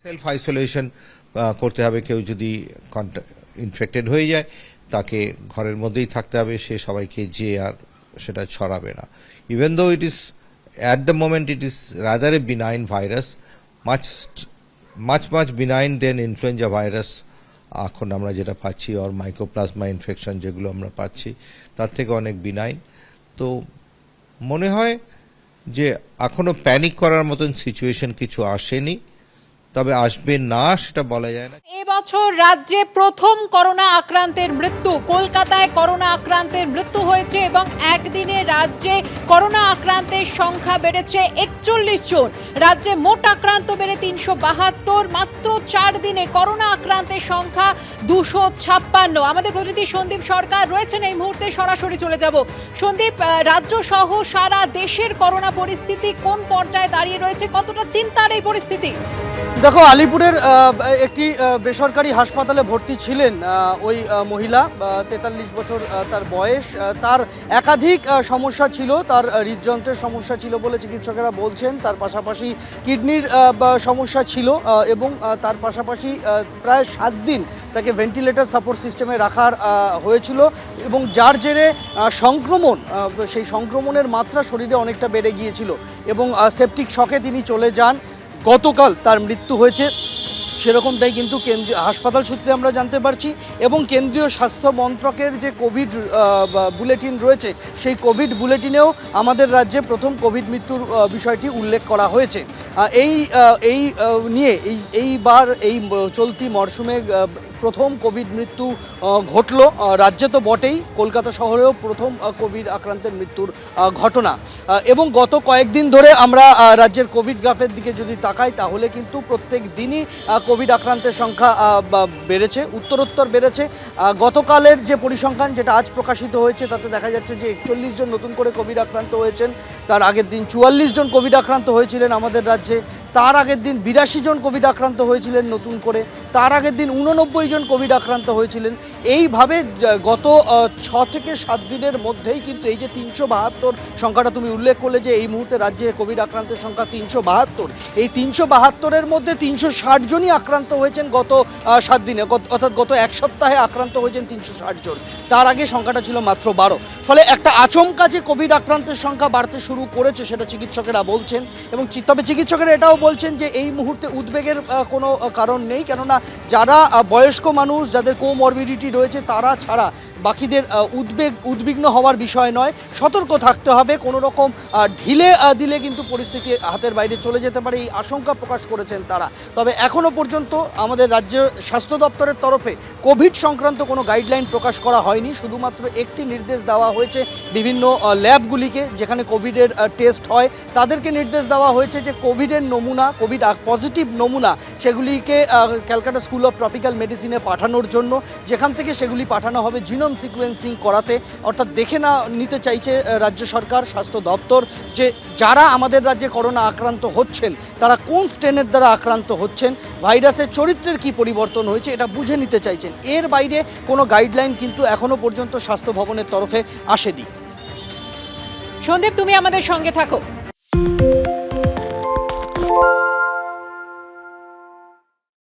Self isolation করতে হবে। কেউ যদি ইনফেক্টেড হয়ে যায় তাকে ঘরের মধ্যেই থাকতে হবে, সে সবাইকে যে আর সেটা ছড়াবে না। Even though it is at the moment it is rather a benign virus, much benign than influenza virus এখন আমরা যেটা পাচ্ছি, অর মাইক্রোপ্লাজমা ইনফেকশন যেগুলো আমরা পাচ্ছি তার থেকে অনেক বিনাইন। তো মনে হয় যে এখনো প্যানিক করার মতন সিচুয়েশন কিছু আসেনি, তবে আসবে না সেটা বলা যায় না। এবছর রাজ্যে প্রথম করোনা আক্রান্তের মৃত্যু, কলকাতায় করোনা আক্রান্তের মৃত্যু হয়েছে এবং একদিনে রাজ্যে করোনা আক্রান্তের সংখ্যা বেড়েছে 41 জন। রাজ্যে মোট আক্রান্ত বেড়ে 372, মাত্র 4 দিনে করোনা আক্রান্তের সংখ্যা 256। আমাদের প্রতিনিধি সন্দীপ সরকার রয়েছেন এই মুহূর্তে, সরাসরি চলে যাব। সন্দীপ, রাজ্য সহ সারা দেশের করোনা পরিস্থিতি কোন পর্যায়ে দাঁড়িয়ে রয়েছে, কতটা চিন্তার এই পরিস্থিতি? দেখো, আলিপুরের একটি বেসরকারি হাসপাতালে ভর্তি ছিলেন ওই মহিলা, 43 বছর তার বয়স। তার একাধিক সমস্যা ছিল, তার হৃদযন্ত্রের সমস্যা ছিল বলে চিকিৎসকেরা বলছেন। তার পাশাপাশি কিডনির সমস্যা ছিল এবং তার পাশাপাশি প্রায় 7 দিন তাকে ভেন্টিলেটর সাপোর্ট সিস্টেমে রাখার হয়েছিল এবং যার জেরে সংক্রমণ, সেই সংক্রমণের মাত্রা শরীরে অনেকটা বেড়ে গিয়েছিল এবং সেপটিক শকে তিনি চলে যান। গতকাল তার মৃত্যু হয়েছে, সেরকমটাই কিন্তু কেন্দ্রীয় হাসপাতাল সূত্রে আমরা জানতে পারছি। এবং কেন্দ্রীয় স্বাস্থ্য মন্ত্রকের যে কোভিড বুলেটিন রয়েছে, সেই কোভিড বুলেটিনেও আমাদের রাজ্যে প্রথম কোভিড মৃত্যুর বিষয়টি উল্লেখ করা হয়েছে। এই নিয়ে এইবার এই চলতি মরশুমে প্রথম কোভিড মৃত্যু ঘটল রাজ্যে তো বটেই, কলকাতা শহরেও প্রথম কোভিড আক্রান্তের মৃত্যুর ঘটনা। এবং গত কয়েকদিন ধরে আমরা রাজ্যের কোভিড গ্রাফের দিকে যদি তাকাই তাহলে কিন্তু প্রত্যেক দিনই কোভিড আক্রান্তের সংখ্যা বেড়েছে, উত্তরোত্তর বেড়েছে। গতকালের যে পরিসংখ্যান যেটা আজ প্রকাশিত হয়েছে তাতে দেখা যাচ্ছে যে 41 জন নতুন করে কোভিড আক্রান্ত হয়েছেন। তার আগের দিন 44 জন কোভিড আক্রান্ত হয়েছিলেন আমাদের রাজ্যে, তার আগের দিন 82 জন কোভিড আক্রান্ত হয়েছিলেন নতুন করে, তার আগের দিন 89 জন কোভিড আক্রান্ত হয়েছিলেন। এইভাবে গত 6 থেকে 7 দিনের মধ্যেই কিন্তু এই যে 372 সংখ্যাটা তুমি উল্লেখ করলে যে এই মুহূর্তে রাজ্যে কোভিড আক্রান্তের সংখ্যা 372, এই 372-এর মধ্যে 360 জনই আক্রান্ত হয়েছেন গত 7 দিনে, অর্থাৎ গত এক সপ্তাহে আক্রান্ত হয়েছেন 360 জন। তার আগে সংখ্যাটা ছিল মাত্র 12। ফলে একটা আচমকা যে কোভিড আক্রান্তের সংখ্যা বাড়তে শুরু করেছে সেটা চিকিৎসকেরা বলছেন। এবং তবে চিকিৎসকেরা এটাও বলছেন যে এই মুহূর্তে উদ্বেগের কোনো কারণ নেই, কেননা যারা বয়স্ক মানুষ, যাদের কোমরবিডিটি রয়েছে তারা ছাড়া বাকিদের উদ্বিগ্ন হওয়ার বিষয় নয়, সতর্ক থাকতে হবে। কোনো রকম ঢিলে দিলে কিন্তু পরিস্থিতি হাতের বাইরে চলে যেতে পারে, এই আশঙ্কা প্রকাশ করেছেন তারা। তবে এখনও পর্যন্ত আমাদের রাজ্য স্বাস্থ্য দপ্তরের তরফে কোভিড সংক্রান্ত কোনো গাইডলাইন প্রকাশ করা হয়নি। শুধুমাত্র একটি নির্দেশ দেওয়া হয়েছে বিভিন্ন ল্যাবগুলিকে যেখানে কোভিডের টেস্ট হয়, তাদেরকে নির্দেশ দেওয়া হয়েছে যে কোভিডের নমুনা, কোভিড পজিটিভ নমুনা, সেগুলিকে ক্যালকাটা স্কুল অফ ট্রপিক্যাল মেডিসিনে পাঠানোর জন্য, যেখান থেকে সেগুলি পাঠানো হবে জিনোম সিকোয়েন্সিং করাতে। অর্থাৎ দেখে নিতে চাইছে রাজ্য সরকার, স্বাস্থ্য দপ্তর, যে যারা আমাদের রাজ্যে করোনা আক্রান্ত হচ্ছেন তারা কোন স্ট্রেনের দ্বারা আক্রান্ত হচ্ছেন, ভাইরাসের চরিত্রের কি পরিবর্তন হয়েছে এটা বুঝে নিতে চাইছেন। এর বাইরে কোনো গাইডলাইন কিন্তু এখনো পর্যন্ত স্বাস্থ্য ভবনের তরফে আসেনি। সন্দীপ, তুমি আমাদের সঙ্গে থাকো।